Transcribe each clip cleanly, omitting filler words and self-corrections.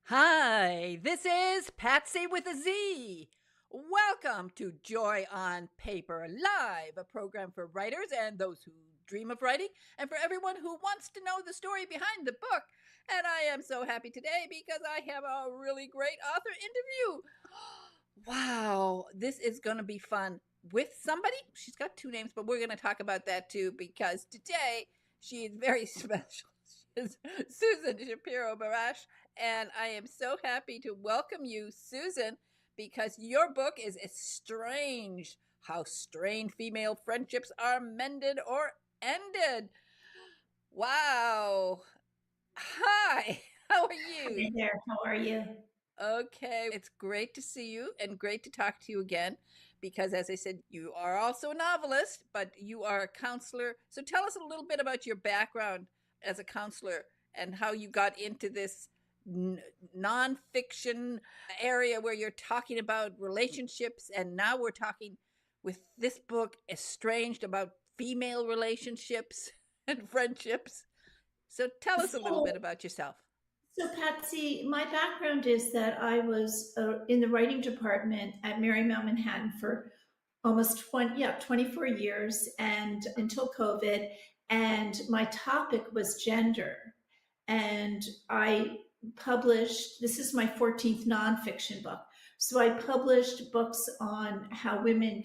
Hi, this is Patsy with a Z. Welcome to Joy on Paper Live, a program for writers and those who dream of writing, and for everyone who wants to know the story behind the book. And I am so happy today because I have a really great author interview. Wow, this is going to be fun with somebody. She's got two names, but we're going to talk about that too because today she is very special. She's Susan Shapiro Barash, and I am so happy to welcome you, Susan, because your book is Estranged: How Strained Female Friendships Are Mended or Ended. Wow. Hi, how are you? Hi there, how are you? Okay, it's great to see you and great to talk to you again because, as I said, you are also a novelist, but you are a counselor. So tell us a little bit about your background as a counselor and how you got into this nonfiction area where you're talking about relationships. And now we're talking with this book, Estranged, about female relationships and friendships. So tell us a little bit So, about yourself. so, Patsy, my background is that I was in the writing department at Marymount Manhattan for almost 24 years and until COVID. And my topic was gender. And I published, this is my 14th nonfiction book. So I published books on how women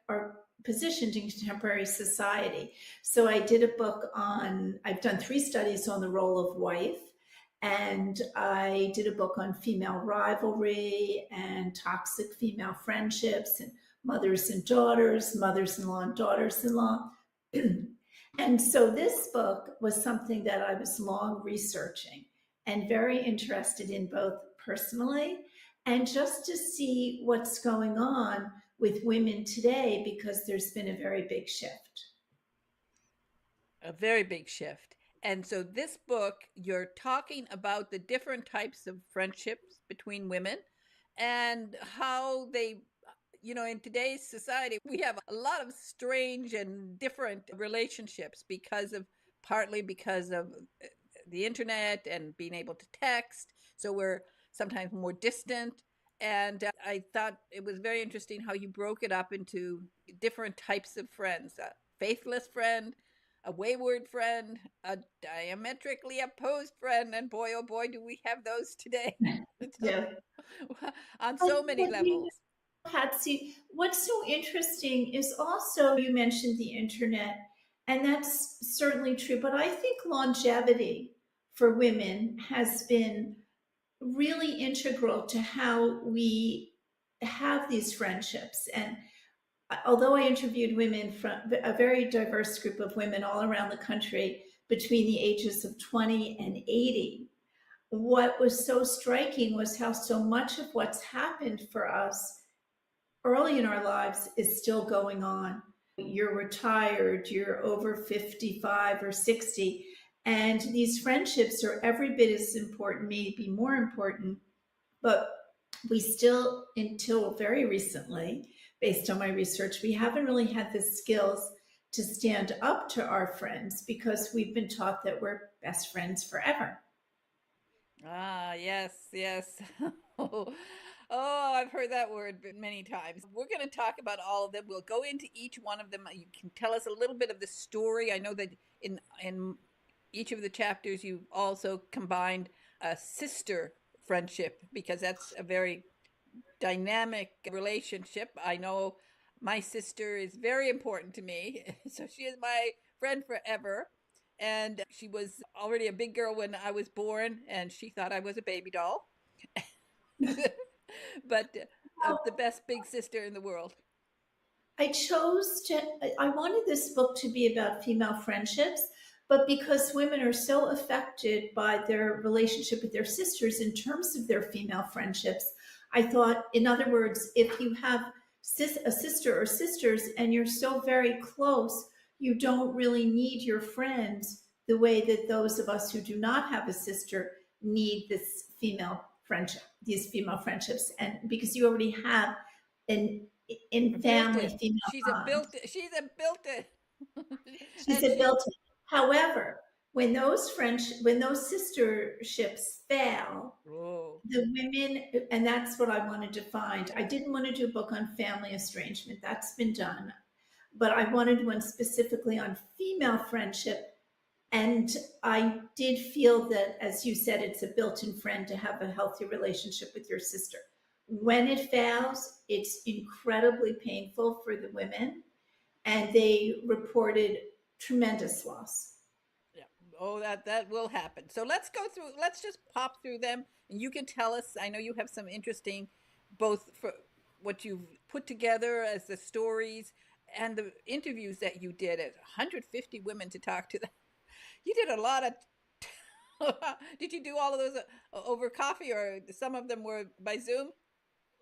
are positioned in contemporary society. So I did a book on, I've done 3 studies on the role of wife. And I did a book on female rivalry and toxic female friendships and mothers and daughters, mothers in law and daughters in law. And so this book was something that I was long researching and very interested in both personally and just to see what's going on with women today because there's been a very big shift. A very big shift. And so, this book, you're talking about the different types of friendships between women and how they, in today's society, we have a lot of strange and different relationships partly because of the internet and being able to text. So, we're sometimes more distant. And I thought it was very interesting how you broke it up into different types of friends: a faithless friend, a wayward friend, a diametrically opposed friend, and boy, oh boy, do we have those today. Yeah. On But, so many but you levels. know, Patsy, what's so interesting is also you mentioned the internet, and that's certainly true. But I think longevity for women has been really integral to how we have these friendships. And although I interviewed women from a very diverse group of women all around the country between the ages of 20 and 80, what was so striking was how so much of what's happened for us early in our lives is still going on. You're retired, you're over 55 or 60, and these friendships are every bit as important, maybe more important, but we still, until very recently, based on my research, we haven't really had the skills to stand up to our friends because we've been taught that we're best friends forever. Ah, yes, yes. Oh, oh, I've heard that word many times. We're going to talk about all of them. We'll go into each one of them. You can tell us a little bit of the story. I know that in each of the chapters you've also combined a sister friendship because that's a very dynamic relationship. I know my sister is very important to me, so she is my friend forever. And she was already a big girl when I was born, and she thought I was a baby doll. But the best big sister in the world. I chose to, I wanted this book to be about female friendships, but because women are so affected by their relationship with their sisters in terms of their female friendships, I thought, in other words, if you have a sister or sisters and you're so very close, you don't really need your friends the way that those of us who do not have a sister need this female friendship, these female friendships. And because you already have an in Built family in. female She's a bonds. built. She's a built in. She's And a she. built-in. However, When those sisterships fail, Oh, the women, and that's what I wanted to find. I didn't want to do a book on family estrangement. That's been done. But I wanted one specifically on female friendship. And I did feel that, as you said, it's a built-in friend to have a healthy relationship with your sister. When it fails, it's incredibly painful for the women, and they reported tremendous loss. yeah. Oh, that will happen. So let's go through. Let's just pop through them, and you can tell us. I know you have some interesting, both for what you've put together as the stories and the interviews that you did. At 150 women to talk to them. You did a lot of. Did you do all of those over coffee, or some of them were by Zoom?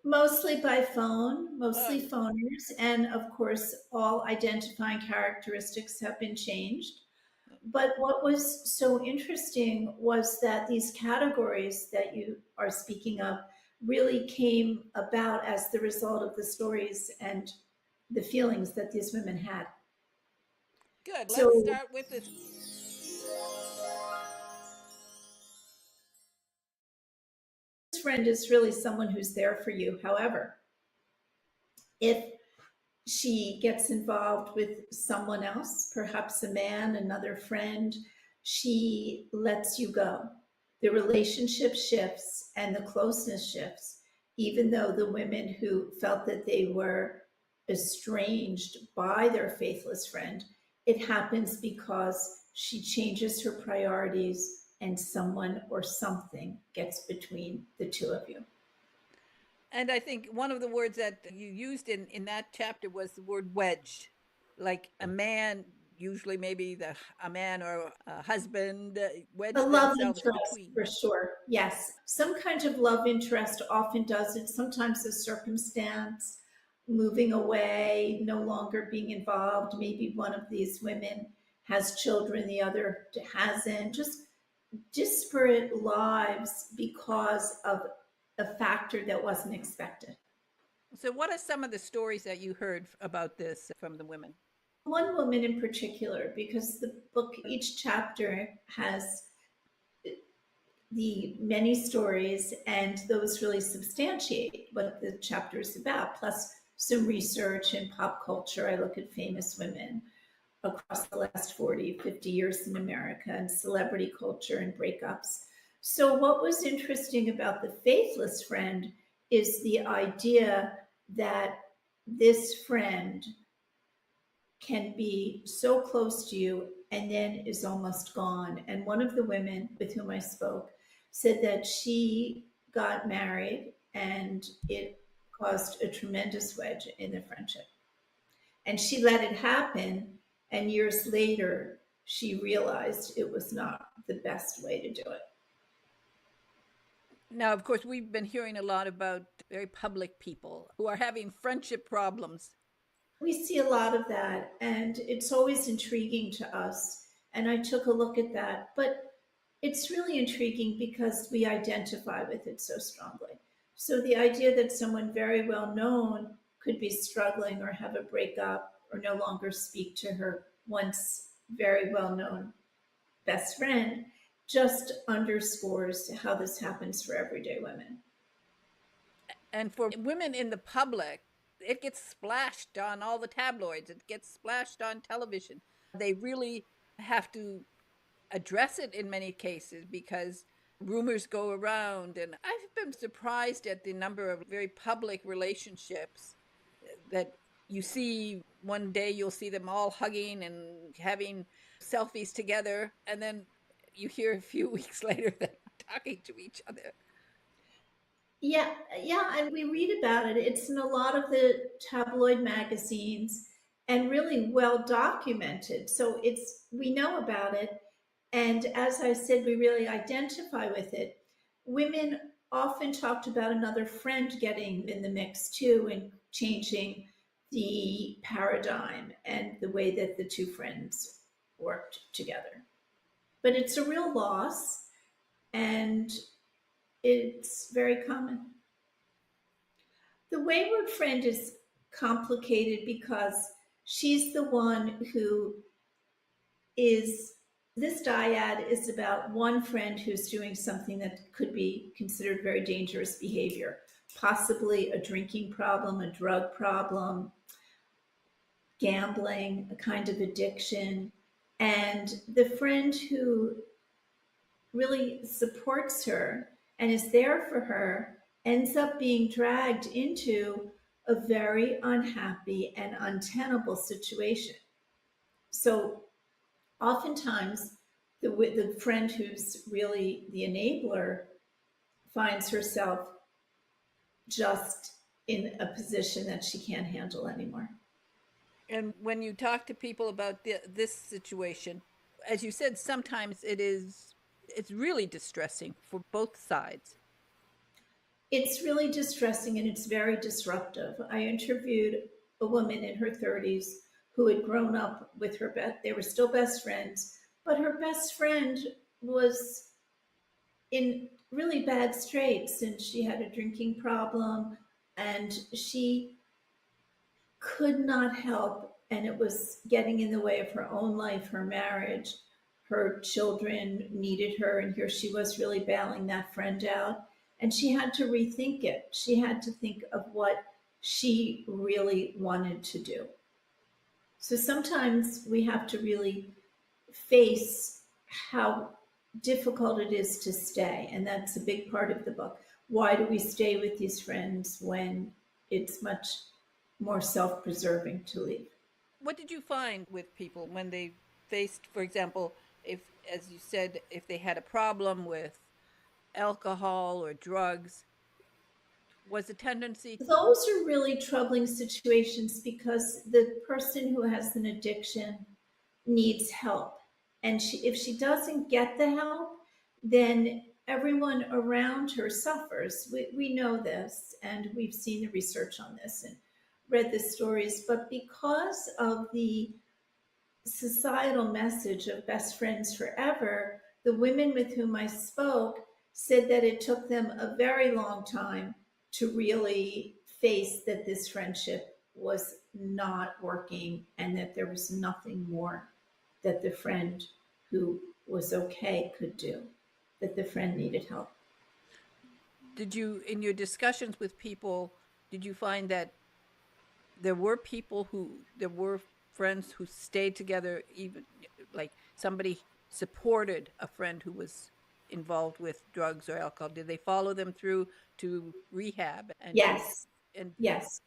Mostly by phone, mostly Oh, phoners, and of course, all identifying characteristics have been changed. But what was so interesting was that these categories that you are speaking of really came about as the result of the stories and the feelings that these women had. good. Let's So, start with this. this friend is really someone who's there for you. However, if she gets involved with someone else, perhaps a man, another friend, she lets you go. The relationship shifts and the closeness shifts, even though the women who felt that they were estranged by their faithless friend, it happens because she changes her priorities and someone or something gets between the two of you. And I think one of the words that you used in that chapter was the word wedged, like a man, usually maybe a man or a husband, A wedge love themselves interest, between. for sure. Yes. Some kind of love interest often does it. Sometimes a circumstance, moving away, no longer being involved. Maybe one of these women has children, the other hasn't. Just disparate lives because of a factor that wasn't expected. So, what are some of the stories that you heard about this from the women? One woman in particular, because the book, each chapter has the many stories, and those really substantiate what the chapter is about, plus some research in pop culture. I look at famous women across the last 40, 50 years in America, and celebrity culture and breakups. So, what was interesting about the faithless friend is the idea that this friend can be so close to you and then is almost gone. And one of the women with whom I spoke said that she got married and it caused a tremendous wedge in the friendship. And she let it happen. And years later, she realized it was not the best way to do it. Now, of course, we've been hearing a lot about very public people who are having friendship problems. We see a lot of that, and it's always intriguing to us. And I took a look at that. But it's really intriguing because we identify with it so strongly. So the idea that someone very well known could be struggling or have a breakup or no longer speak to her once very well known best friend just underscores how this happens for everyday women. And for women in the public, it gets splashed on all the tabloids, it gets splashed on television. They really have to address it in many cases because rumors go around. And I've been surprised at the number of very public relationships that you see. One day you'll see them all hugging and having selfies together, and then you hear a few weeks later they're talking to each other. Yeah, yeah, and we read about it. It's in a lot of the tabloid magazines and really well documented. So it's we know about it. And as I said, we really identify with it. Women often talked about another friend getting in the mix too and changing the paradigm and the way that the two friends worked together. But it's a real loss and it's very common. The wayward friend is complicated because she's the one who is This dyad is about one friend who's doing something that could be considered very dangerous behavior, possibly a drinking problem, a drug problem, gambling, a kind of addiction. And the friend who really supports her and is there for her ends up being dragged into a very unhappy and untenable situation. So oftentimes, the friend who's really the enabler finds herself just in a position that she can't handle anymore. And when you talk to people about this situation, as you said, sometimes it's really distressing for both sides. It's really distressing and it's very disruptive. I interviewed a woman in her 30s who had grown up with her best, they were still best friends, but her best friend was in really bad straits and she had a drinking problem and she could not help, and it was getting in the way of her own life, her marriage. Her children needed her, and here she was really bailing that friend out. And she had to rethink it. She had to think of what she really wanted to do. So sometimes we have to really face how difficult it is to stay. And that's a big part of the book. Why do we stay with these friends when it's much more self preserving to leave? What did you find with people when they faced, for example, if, as you said, if they had a problem with alcohol or drugs, was a tendency? Those are really troubling situations because the person who has an addiction needs help. And if she doesn't get the help, then everyone around her suffers. We know this, and we've seen the research on this and read the stories. But because of the societal message of best friends forever, the women with whom I spoke said that it took them a very long time to really face that this friendship was not working and that there was nothing more that the friend who was okay could do, that the friend needed help. Did you, in your discussions with people, did you find that there were friends who stayed together, even like somebody supported a friend who was involved with drugs or alcohol? Did they follow them through to rehab and to, Yes, and yes.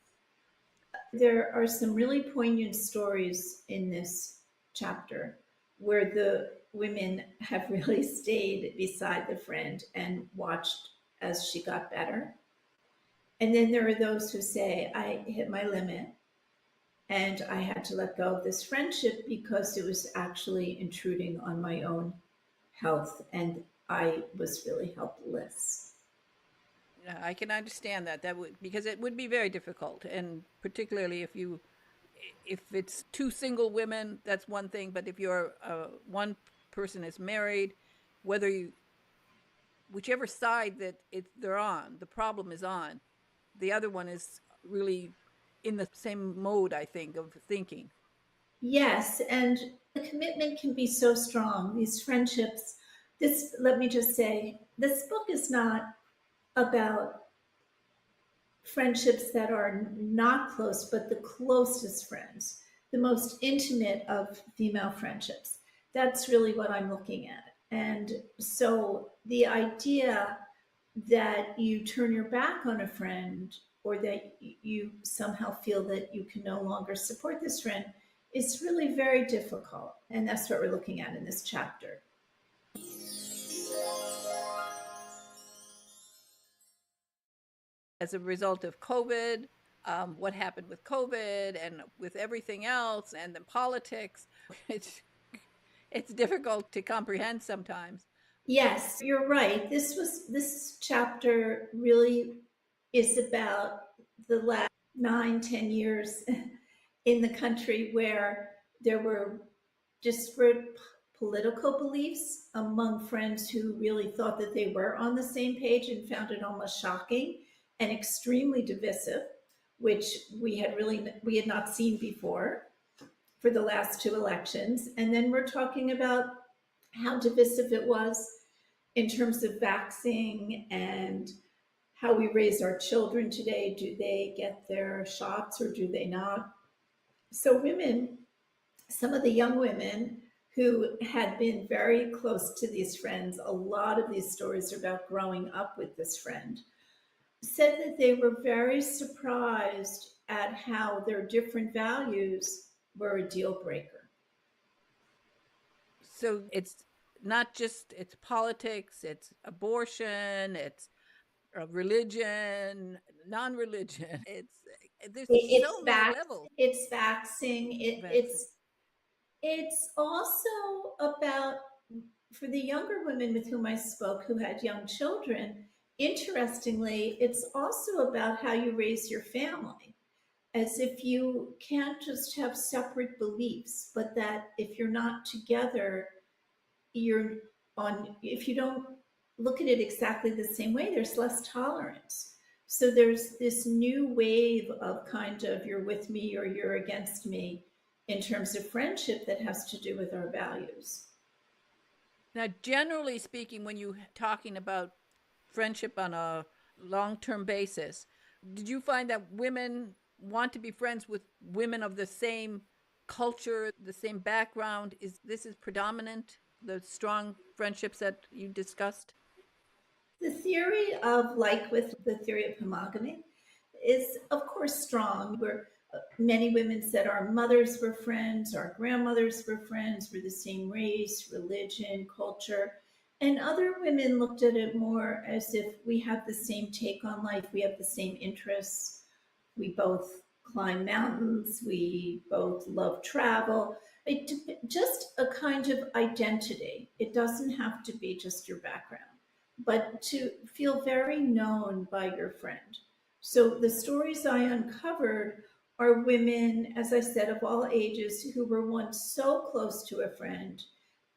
There are some really poignant stories in this chapter where the women have really stayed beside the friend and watched as she got better. And then there are those who say, I hit my limit and I had to let go of this friendship because it was actually intruding on my own health and I was really helpless. yeah, I can understand that. That would, because it would be very difficult, and particularly if it's two single women, that's one thing. But if you're one person is married, whether you whichever side that they're on, the problem is on. The other one is really in the same mode, I think, of thinking. Yes, and the commitment can be so strong, these friendships. This, let me just say, this book is not about friendships that are not close, but the closest friends, the most intimate of female friendships. That's really what I'm looking at. And so the idea that you turn your back on a friend or that you somehow feel that you can no longer support this friend is really very difficult. And that's what we're looking at in this chapter. As a result of COVID, what happened with COVID and with everything else, and the politics, it's it's difficult to comprehend sometimes. Yes, you're right. This chapter really is about the last 9, 10 years in the country where there were disparate political beliefs among friends who really thought that they were on the same page and found it almost shocking and extremely divisive, which we had not seen before for the last two elections. And then we're talking about how divisive it was in terms of vaccine and how we raise our children today. Do they get their shots or do they not? So, women, some of the young women who had been very close to these friends, a lot of these stories are about growing up with this friend, said that they were very surprised at how their different values were a deal breaker. So it's not just it's politics, it's abortion, it's religion, non-religion. It's there's It's so many vac, levels. it's vaxing. Vaccine. It's also about, for the younger women with whom I spoke who had young children. Interestingly, it's also about how you raise your family, as if you can't just have separate beliefs, but that if you're not together, you're on, if you don't look at it exactly the same way, there's less tolerance. So there's this new wave of kind of you're with me or you're against me in terms of friendship that has to do with our values. Now, generally speaking, when you talking about friendship on a long-term basis, did you find that women want to be friends with women of the same culture, the same background? Is this is predominant, the strong friendships that you discussed? The theory of, like with the theory of homogamy, is of course strong. Where many women said our mothers were friends, our grandmothers were friends, we're the same race, religion, culture. And other women looked at it more as if we have the same take on life, we have the same interests, we both climb mountains, we both love travel. Just a kind of identity. It doesn't have to be just your background, but to feel very known by your friend. So the stories I uncovered are women, as I said, of all ages who were once so close to a friend,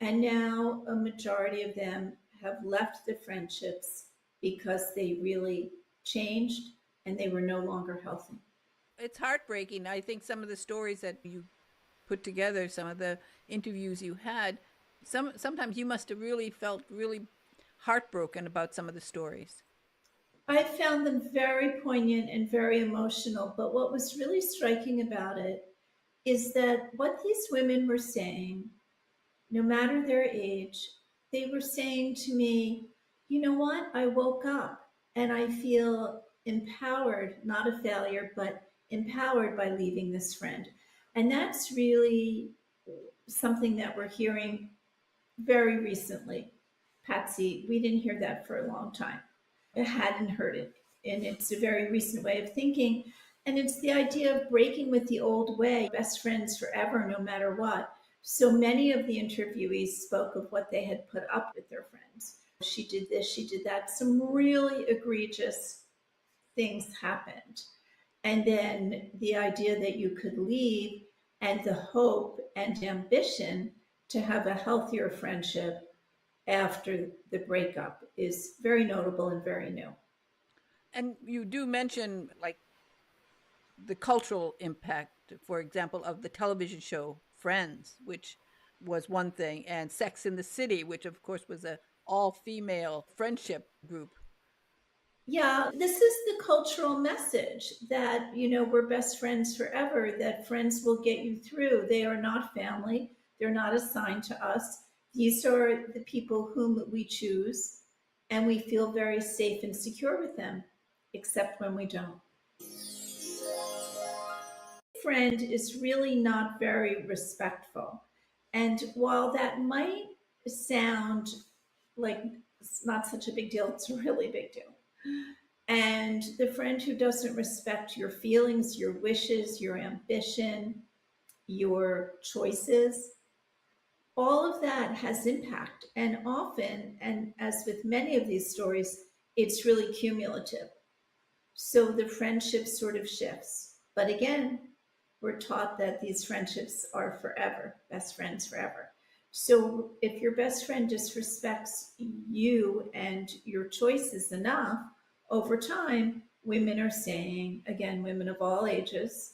and now a majority of them have left the friendships because they really changed and they were no longer healthy. It's heartbreaking. I think some of the stories that you put together, some of the interviews you had, sometimes you must have really felt really heartbroken about some of the stories. I found them very poignant and very emotional, but what was really striking about it is that what these women were saying, no matter their age, they were saying to me, you know what? I woke up and I feel empowered, not a failure, but empowered by leaving this friend. And that's really something that we're hearing very recently. Patsy, we didn't hear that for a long time. I hadn't heard it. And it's a very recent way of thinking. And it's the idea of breaking with the old way, best friends forever, no matter what. So many of the interviewees spoke of what they had put up with their friends. She did this, she did that. Some really egregious things happened. And then the idea that you could leave and the hope and ambition to have a healthier friendship after the breakup is very notable and very new. And you do mention like the cultural impact, for example, of the television show Friends, which was one thing, and Sex in the City, which of course was a all-female friendship group. Yeah, this is the cultural message that, we're best friends forever, that friends will get you through. They are not family, they're not assigned to us. These are the people whom we choose, and we feel very safe and secure with them, except when we don't. Friend is really not very respectful. And while that might sound like it's not such a big deal, it's a really big deal. And the friend who doesn't respect your feelings, your wishes, your ambition, your choices, all of that has impact. And often, and as with many of these stories, it's really cumulative. So the friendship sort of shifts. But again, we're taught that these friendships are forever, best friends forever. So if your best friend disrespects you and your choices enough, over time, women are saying, again, women of all ages,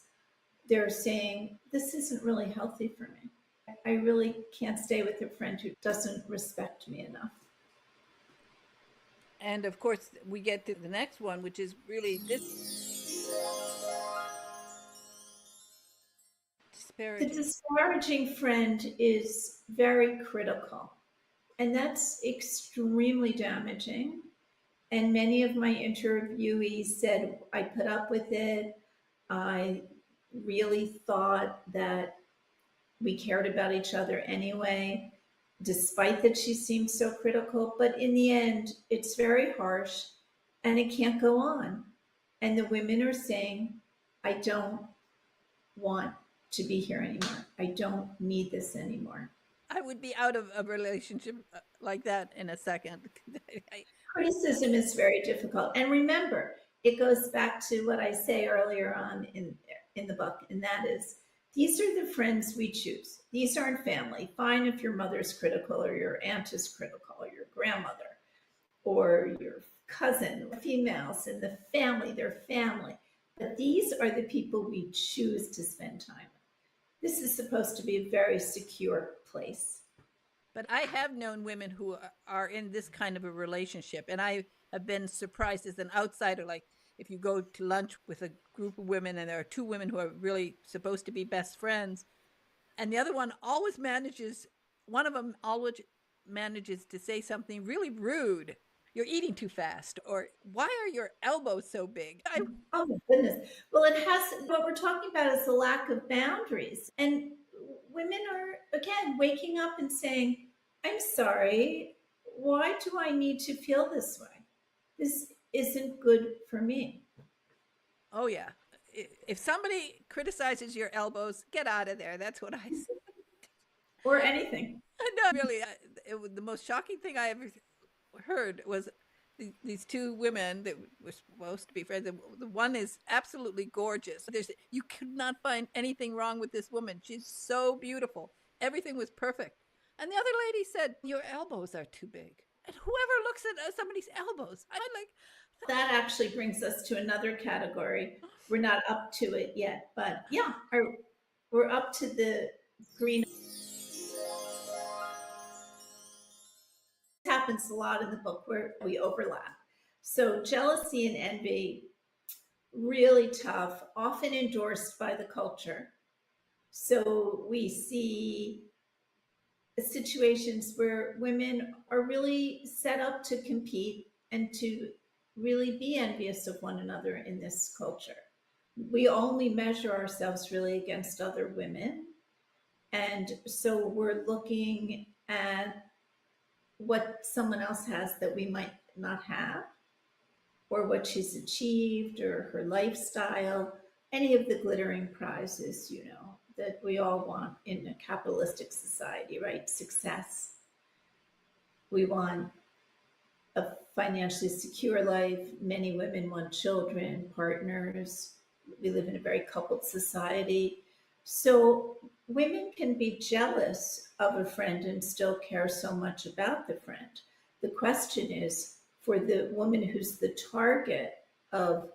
they're saying, this isn't really healthy for me. I really can't stay with a friend who doesn't respect me enough. And of course, we get to the next one, which is really this The disparaging. disparaging friend is very critical, and that's extremely damaging. And many of my interviewees said, I put up with it. I really thought that we cared about each other anyway, despite that she seemed so critical. But in the end, it's very harsh and it can't go on. And the women are saying, I don't want to be here anymore. I don't need this anymore. I would be out of a relationship like that in a second. Criticism is very difficult. And remember, it goes back to what I say earlier on in the book, and that is these are the friends we choose. These aren't family. Fine if your mother's critical or your aunt is critical or your grandmother or your cousin, females in the family, they're family. But these are the people we choose to spend time with. This is supposed to be a very secure place. But I have known women who are in this kind of a relationship, and I have been surprised as an outsider. Like if you go to lunch with a group of women, and there are two women who are really supposed to be best friends, and the other one always manages, one of them always manages to say something really rude. You're eating too fast, or why are your elbows so big? Oh my goodness. Well, it has, what we're talking about is the lack of boundaries. And women are, again, waking up and saying, I'm sorry. Why do I need to feel this way? This isn't good for me. Oh, yeah. If somebody criticizes your elbows, get out of there. That's what I say. Or anything. No, really, the most shocking thing I ever heard was these two women that were supposed to be friends. The one is absolutely gorgeous. You could not find anything wrong with this woman. She's so beautiful. Everything was perfect. And the other lady said, your elbows are too big. And whoever looks at somebody's elbows, I like. That actually brings us to another category. We're not up to it yet, but yeah, we're up to the green. Happens a lot in the book where we overlap. So jealousy and envy, really tough, often endorsed by the culture. So we see situations where women are really set up to compete and to really be envious of one another in this culture. We only measure ourselves really against other women. And so we're looking at what someone else has that we might not have, or what she's achieved, or her lifestyle, any of the glittering prizes, that we all want in a capitalistic society, right? Success. We want a financially secure life. Many women want children, partners. We live in a very coupled society. So women can be jealous of a friend and still care so much about the friend. The question is for the woman who's the target of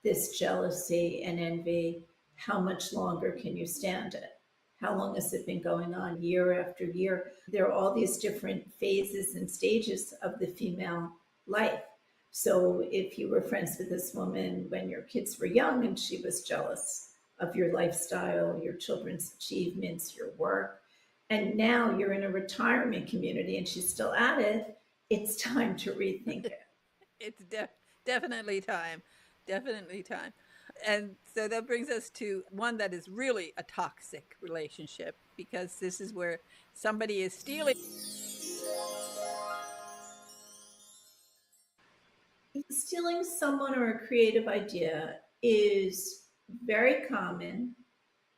this jealousy and envy, how much longer can you stand it? How long has it been going on year after year? There are all these different phases and stages of the female life. So if you were friends with this woman when your kids were young and she was jealous of your lifestyle, your children's achievements, your work, and now you're in a retirement community and she's still at it, it's time to rethink it. It's definitely time. Definitely time. And so that brings us to one that is really a toxic relationship, because this is where somebody is stealing. Stealing someone or a creative idea is very common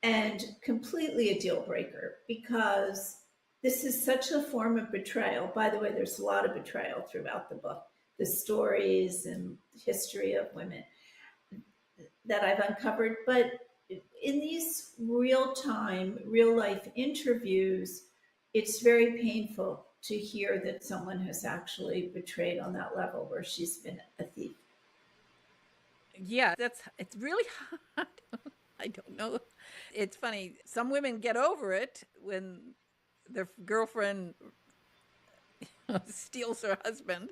and completely a deal breaker, because this is such a form of betrayal. By the way, there's a lot of betrayal throughout the book, the stories and history of women that I've uncovered. But in these real time, real life interviews, it's very painful to hear that someone has actually betrayed on that level where she's been a thief. Yeah, it's really hard. I don't know. It's funny. Some women get over it when their girlfriend steals her husband.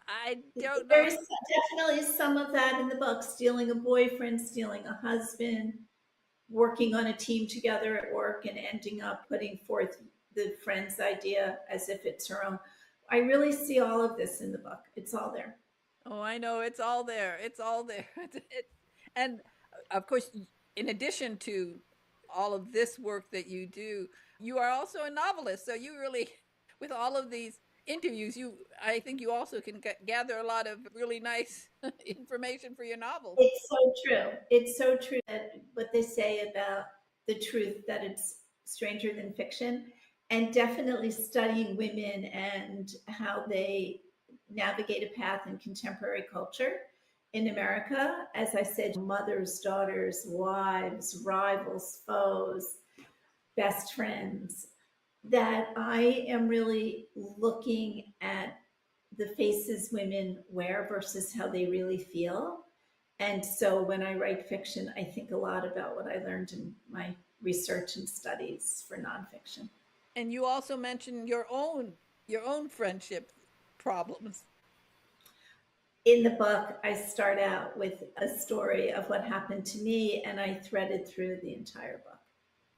I don't know. There's definitely some of that in the book, stealing a boyfriend, stealing a husband, working on a team together at work and ending up putting forth the friend's idea as if it's her own. I really see all of this in the book. It's all there. Oh, I know, it's all there. It's all there. And of course, in addition to all of this work that you do, you are also a novelist. So you really, with all of these interviews, I think you also can gather a lot of really nice information for your novels. It's so true. It's so true that what they say about the truth, that it's stranger than fiction, and definitely studying women and how they navigate a path in contemporary culture in America. As I said, mothers, daughters, wives, rivals, foes, best friends, that I am really looking at the faces women wear versus how they really feel. And so when I write fiction, I think a lot about what I learned in my research and studies for nonfiction. And you also mentioned your own friendship problems. In the book, I start out with a story of what happened to me, and I threaded through the entire book.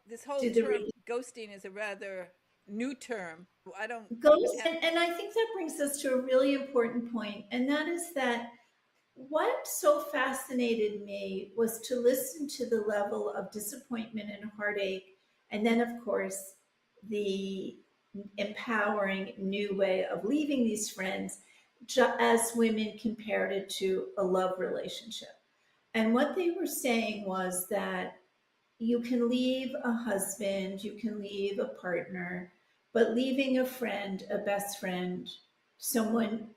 This whole Do the term ghosting is a rather new term. I don't even ghost, have. and I think that brings us to a really important point, and that is that what so fascinated me was to listen to the level of disappointment and heartache, and then, of course, the empowering new way of leaving these friends as women compared it to a love relationship. And what they were saying was that you can leave a husband, you can leave a partner, but leaving a friend, a best friend, someone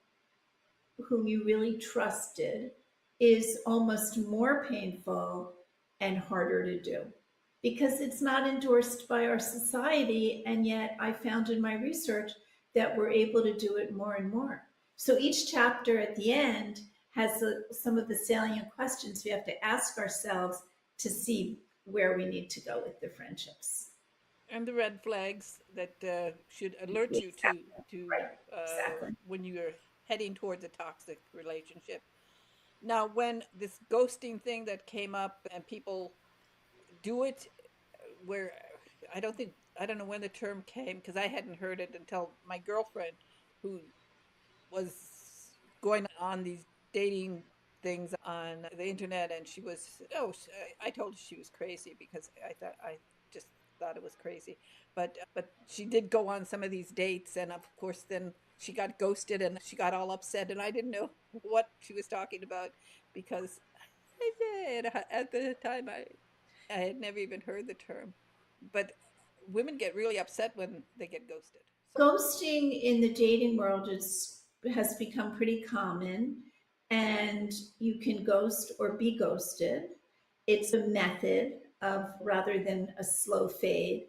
whom you really trusted is almost more painful and harder to do because it's not endorsed by our society. And yet, I found in my research that we're able to do it more and more. So each chapter at the end has some of the salient questions we have to ask ourselves to see where we need to go with the friendships. And the red flags that should alert you Exactly. to Right. Exactly. when you're heading towards a toxic relationship. Now, when this ghosting thing that came up and people do it, where I don't know when the term came because I hadn't heard it until my girlfriend, who was going on these dating things on the internet, and she was I told her she was crazy because I just thought it was crazy, but she did go on some of these dates, and of course then she got ghosted and she got all upset, and I didn't know what she was talking about because at the time I had never even heard the term, but women get really upset when they get ghosted. So Ghosting in the dating world has become pretty common, and you can ghost or be ghosted. It's a method of rather than a slow fade.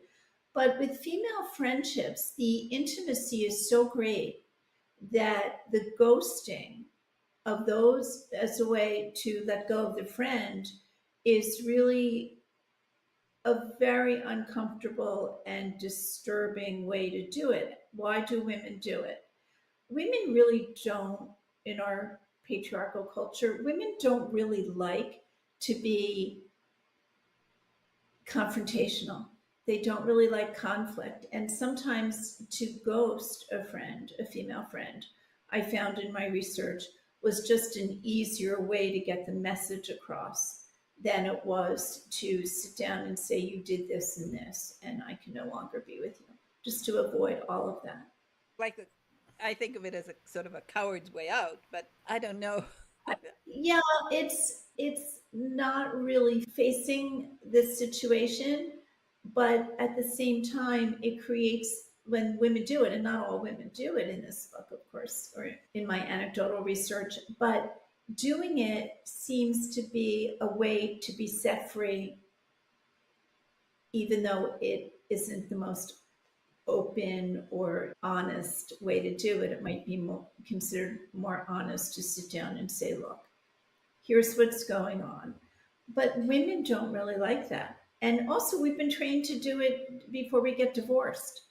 But with female friendships, the intimacy is so great that the ghosting of those as a way to let go of the friend is really a very uncomfortable and disturbing way to do it. Why do women do it? Women really don't, in our patriarchal culture, women don't really like to be confrontational. They don't really like conflict. And sometimes to ghost a friend, a female friend, I found in my research was just an easier way to get the message across than it was to sit down and say, you did this and this, and I can no longer be with you, just to avoid all of that. like I think of it as a sort of a coward's way out, but I don't know. Yeah, it's not really facing this situation, but at the same time, it creates when women do it, and not all women do it in this book, of course, or in my anecdotal research, but doing it seems to be a way to be set free, even though it isn't the most open or honest way to do it. It might be considered more honest to sit down and say, look, here's what's going on. But women don't really like that. And also, we've been trained to do it before we get divorced.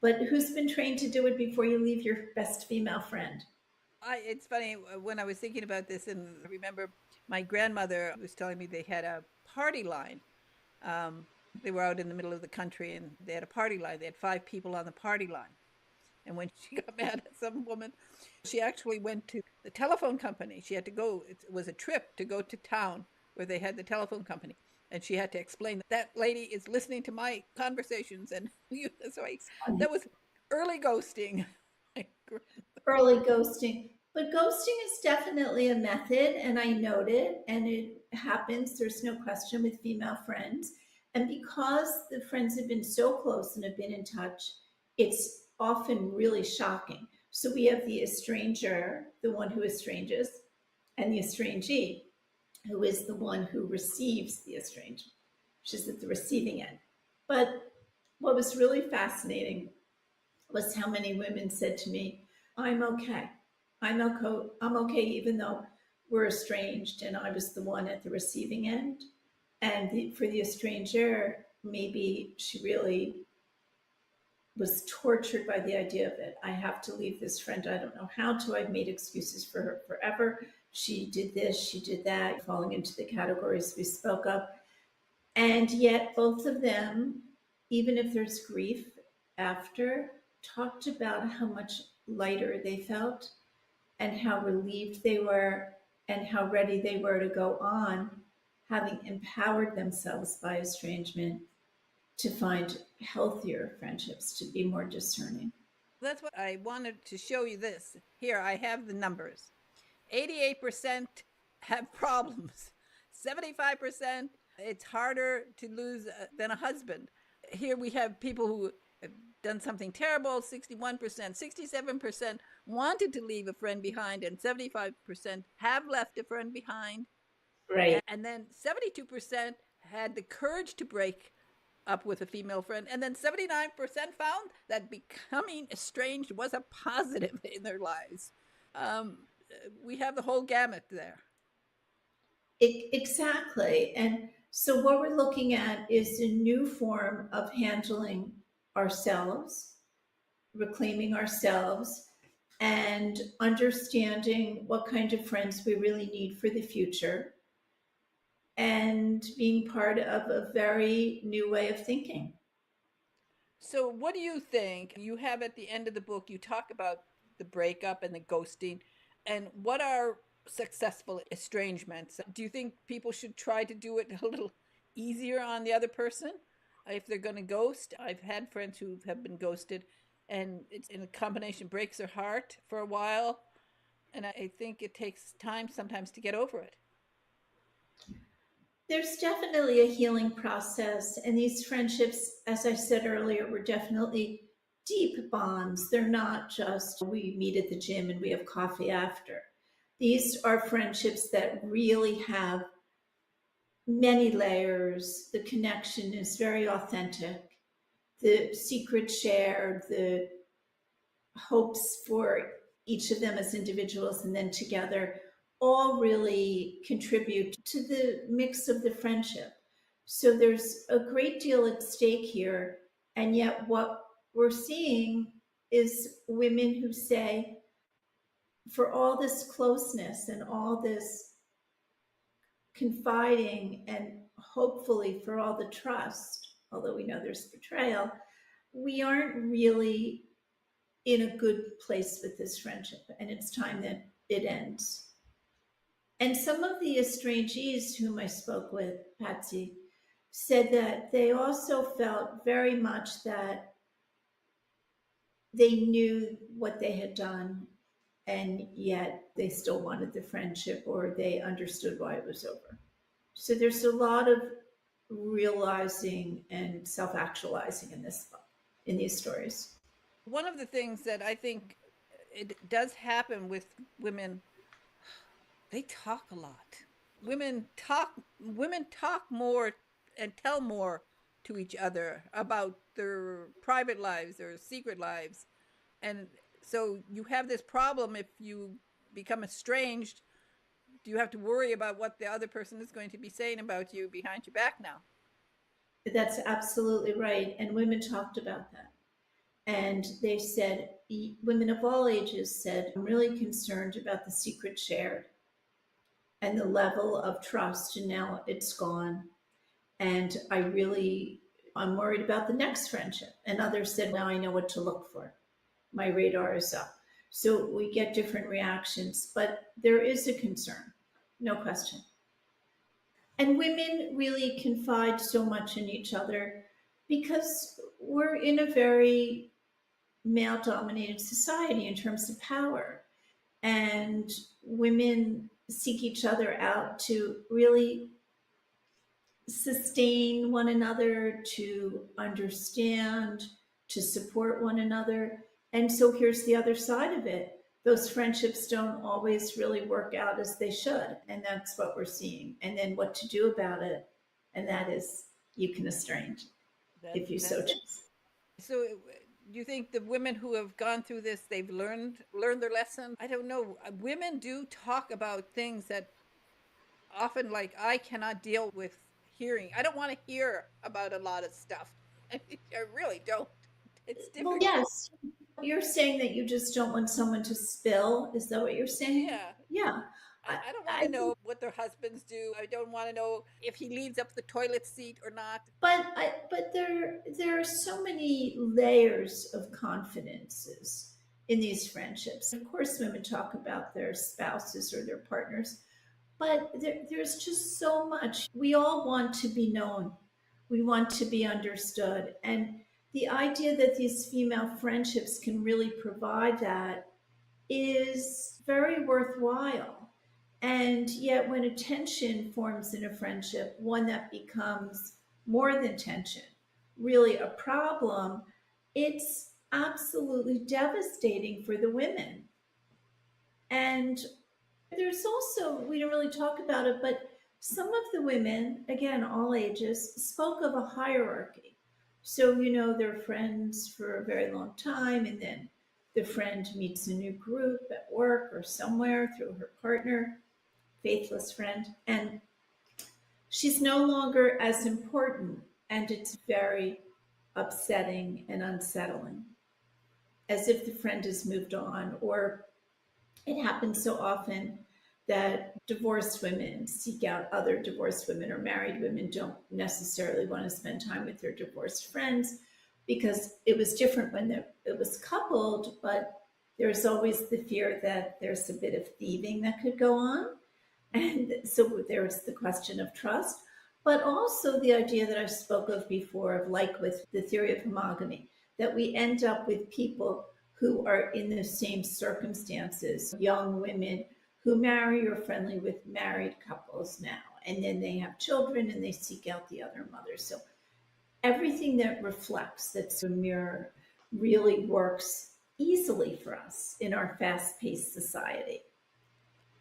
But who's been trained to do it before you leave your best female friend? It's funny when I was thinking about this, and I remember my grandmother was telling me they had a party line. Um, they were out in the middle of the country, and they had a party line. They had 5 people on the party line. And when she got mad at some woman, she actually went to the telephone company. She had to go, it was a trip to go to town where they had the telephone company. And she had to explain that lady is listening to my conversations. And that was early ghosting. Early ghosting. But ghosting is definitely a method, and I note it, and it happens, there's no question, with female friends. And because the friends have been so close and have been in touch, it's often really shocking. So we have the estranger, the one who estranges, and the estrangee, who is the one who receives the estrangement. She's at the receiving end. But what was really fascinating was how many women said to me, I'm okay. I'm okay, even though we're estranged and I was the one at the receiving end. And for the estranger, maybe she really was tortured by the idea of it. I have to leave this friend. I don't know how to. I've made excuses for her forever. She did this, she did that, falling into the categories we spoke of. And yet, both of them, even if there's grief after, talked about how much lighter they felt and how relieved they were and how ready they were to go on, having empowered themselves by estrangement to find healthier friendships, to be more discerning. That's what I wanted to show you this. Here, I have the numbers. 88% have problems. 75%, it's harder to lose than a husband. Here we have people who have done something terrible. 61%, 67% wanted to leave a friend behind, and 75% have left a friend behind. Right. And then 72% had the courage to break up with a female friend. And then 79% found that becoming estranged was a positive in their lives. We have the whole gamut there. Exactly. And so, what we're looking at is a new form of handling ourselves, reclaiming ourselves, and understanding what kind of friends we really need for the future, and being part of a very new way of thinking. So, what do you think? You have at the end of the book, you talk about the breakup and the ghosting, and what are successful estrangements? Do you think people should try to do it a little easier on the other person if they're going to ghost? I've had friends who have been ghosted, and it's in a combination breaks their heart for a while, and I think it takes time sometimes to get over it. There's definitely a healing process, and these friendships, as I said earlier, were definitely deep bonds. They're not just we meet at the gym and we have coffee after. These are friendships that really have many layers. The connection is very authentic. The secret shared, the hopes for each of them as individuals and then together, all really contribute to the mix of the friendship. So there's a great deal at stake here. And yet, what we're seeing is women who say, for all this closeness and all this confiding, and hopefully for all the trust, although we know there's betrayal, we aren't really in a good place with this friendship, and it's time that it ends. And some of the estrangees whom I spoke with, Patsy, said that they also felt very much that they knew what they had done, and yet they still wanted the friendship, or they understood why it was over. So there's a lot of realizing and self-actualizing in this book, in these stories. One of the things that I think it does happen with women, they talk a lot. Women talk more and tell more to each other about their private lives, their secret lives. And so you have this problem if you become estranged. Do you have to worry about what the other person is going to be saying about you behind your back now? That's absolutely right. And women talked about that. And they said, women of all ages said, I'm really concerned about the secret shared and the level of trust, and now it's gone. And I'm worried about the next friendship. And others said, now I know what to look for. My radar is up. So we get different reactions, but there is a concern, no question. And women really confide so much in each other because we're in a very male dominated society in terms of power. And women seek each other out to really sustain one another, to understand, to support one another. And so here's the other side of it. Those friendships don't always really work out as they should. And that's what we're seeing. And then what to do about it. And that is, you can estrange if you so That's it. choose. So, you think the women who have gone through this, they've learned their lesson? I don't know. Women do talk about things that often, like, I cannot deal with hearing. I don't want to hear about a lot of stuff. I really don't. It's Well, difficult. yes, you're saying that you just don't want someone to spill. Is that what you're saying? Yeah. Yeah. I, I don't want I to know what their husbands do. I don't want to know if he leaves up the toilet seat or not. but there are so many layers of confidences in these friendships. Of course, women talk about their spouses or their partners, but there's just so much. We all want to be known. We want to be understood, and the idea that these female friendships can really provide that is very worthwhile. And yet, when a tension forms in a friendship, one that becomes more than tension, really a problem, it's absolutely devastating for the women. And there's also, we don't really talk about it, but some of the women, again, all ages, spoke of a hierarchy. So, they're friends for a very long time, and then the friend meets a new group at work or somewhere through her partner, faithless friend, and she's no longer as important. And it's very upsetting and unsettling, as if the friend has moved on. Or it happens so often that divorced women seek out other divorced women, or married women don't necessarily want to spend time with their divorced friends because it was different when it was coupled, but there's always the fear that there's a bit of thieving that could go on. And so there's the question of trust, but also the idea that I spoke of before, of like with the theory of homogamy, that we end up with people who are in the same circumstances, young women who marry or friendly with married couples now, and then they have children and they seek out the other mother. So everything that reflects that's a mirror really works easily for us in our fast-paced society.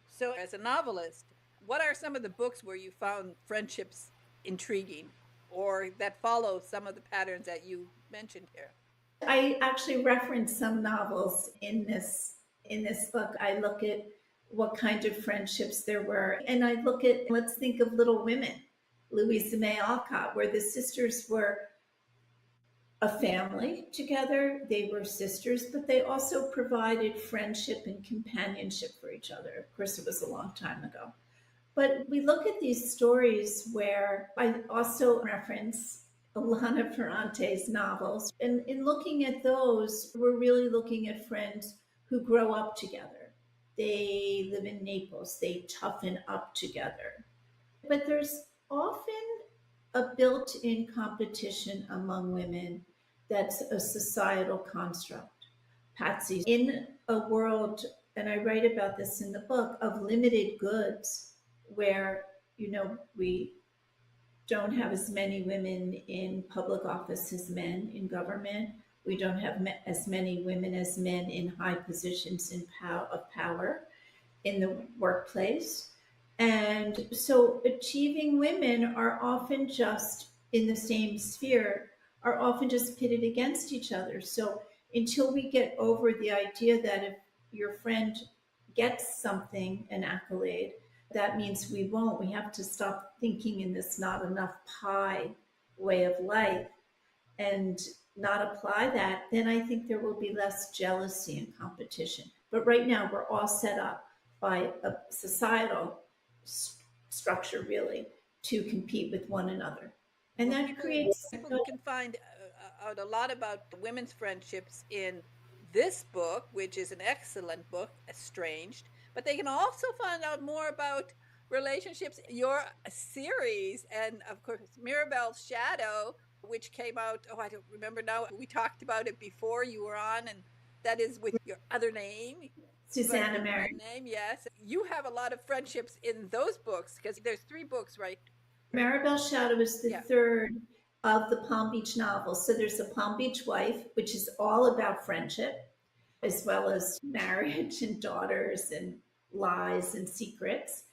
So, as a novelist, what are some of the books where you found friendships intriguing or that follow some of the patterns that you mentioned here? I actually reference some novels in this book. I look at what kind of friendships there were, and I look at, let's think of Little Women, Louisa May Alcott, where the sisters were a family together. They were sisters, but they also provided friendship and companionship for each other. Of course, it was a long time ago. But we look at these stories where I also reference Elana Ferrante's novels. And in looking at those, we're really looking at friends who grow up together. They live in Naples, they toughen up together. But there's often a built in competition among women that's a societal construct. Patsy, in a world, and I write about this in the book, of limited goods, where we don't have as many women in public office as men in government. We don't have as many women as men in high positions of power in the workplace. And so achieving women are often just in the same sphere, are often just pitted against each other. So until we get over the idea that if your friend gets something, an accolade, that means we won't. We have to stop thinking in this not enough pie way of life. And not apply that, then I think there will be less jealousy and competition. But right now, we're all set up by a societal structure, really, to compete with one another. And Well, that creates. people can find out a lot about women's friendships in this book, which is an excellent book, Estranged. But they can also find out more about relationships, your series, and of course, Mirabelle's Shadow, which came out. Oh, I don't remember now. We talked about it before you were on, and that is with your other name. But Susanna Mary. name, yes. You have a lot of friendships in those books because there's 3 books, right? Maribel's Shadow is the Yeah. third of the Palm Beach novels. So there's a Palm Beach Wife, which is all about friendship, as well as marriage and daughters and lies and secrets.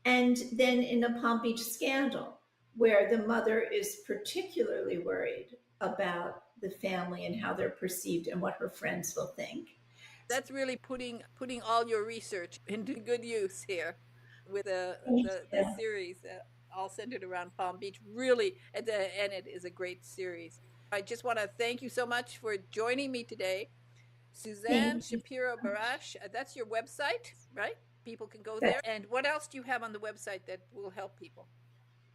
And then in a Palm Beach Scandal, where the mother is particularly worried about the family and how they're perceived and what her friends will think. That's really putting all your research into good use here with Thank the you. series all centered around Palm Beach. Really, and it is a great series. I just want to thank you so much for joining me today, Suzanne Thank you. Shapiro Barash. That's your website, right? People can go there. That's, And what else do you have on the website that will help people?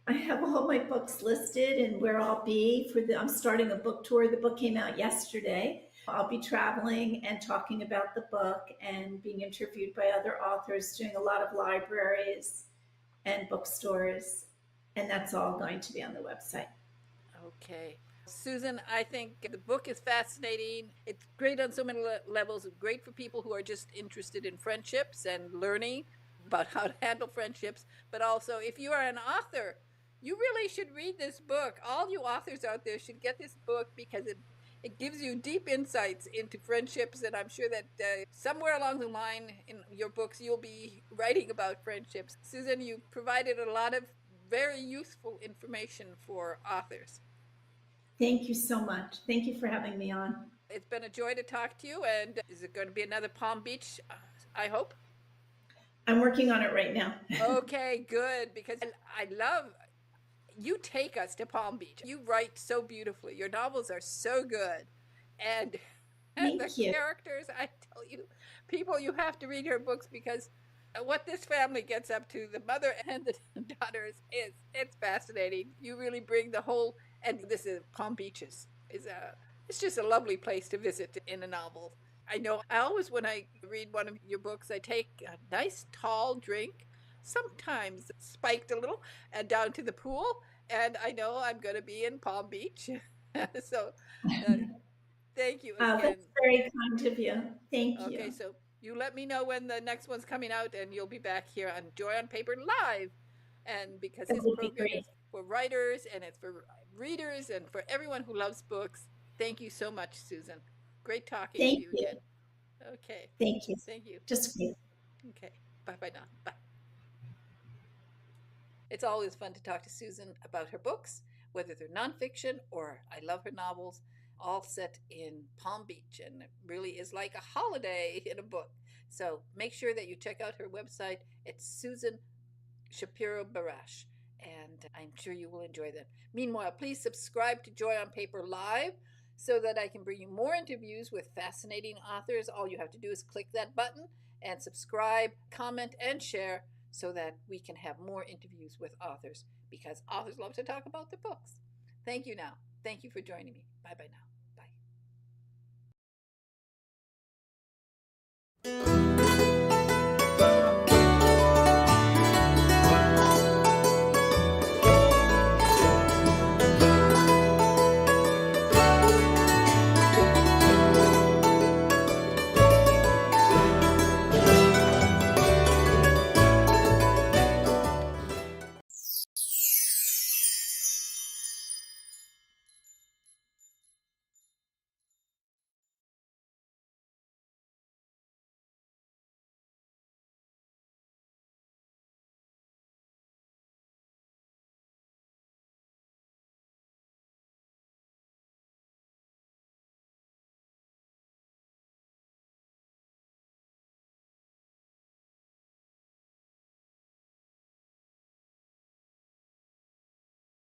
I have all my books listed and where I'll be for the. I'm starting a book tour. The book came out yesterday. I'll be traveling and talking about the book and being interviewed by other authors, doing a lot of libraries and bookstores, and that's all going to be on the website. Okay. Susan, I think the book is fascinating. It's great on so many levels. Great for people who are just interested in friendships and learning about how to handle friendships. But also, if you are an author, you really should read this book. All you authors out there should get this book because it gives you deep insights into friendships. And I'm sure that somewhere along the line in your books, you'll be writing about friendships. Susan, you provided a lot of very useful information for authors. Thank you so much. Thank you for having me on. It's been a joy to talk to you. And is it going to be another Palm Beach? I hope. I'm working on it right now. Okay, good. Because I love you take us to Palm Beach. You write so beautifully. Your novels are so good. And the Thank you. characters, I tell you, people, you have to read her books because what this family gets up to, the mother and the daughters, it's fascinating. You really bring the whole, and this is Palm Beaches. It's just a lovely place to visit in a novel. I know I always, when I read one of your books, I take a nice tall drink, sometimes spiked a little, and down to the pool. And I know I'm going to be in Palm Beach. So thank you again. That's very kind of you. Thank you. Okay, so you let me know when the next one's coming out, and you'll be back here on Joy on Paper Live. And because That his would be program is great. for writers and it's for readers and for everyone who loves books. Thank you so much, Susan. Great talking to Thank you you. again. Okay, Thank you. thank you. Just great. Okay, bye bye now. Bye. It's always fun to talk to Susan about her books, whether they're nonfiction or I love her novels, all set in Palm Beach. And it really is like a holiday in a book. So make sure that you check out her website. It's Susan Shapiro Barash, and I'm sure you will enjoy them. Meanwhile, please subscribe to Joy on Paper Live so that I can bring you more interviews with fascinating authors. All you have to do is click that button and subscribe, comment, and share so that we can have more interviews with authors because authors love to talk about their books. Thank you now. Thank you for joining me. Bye bye now. Bye.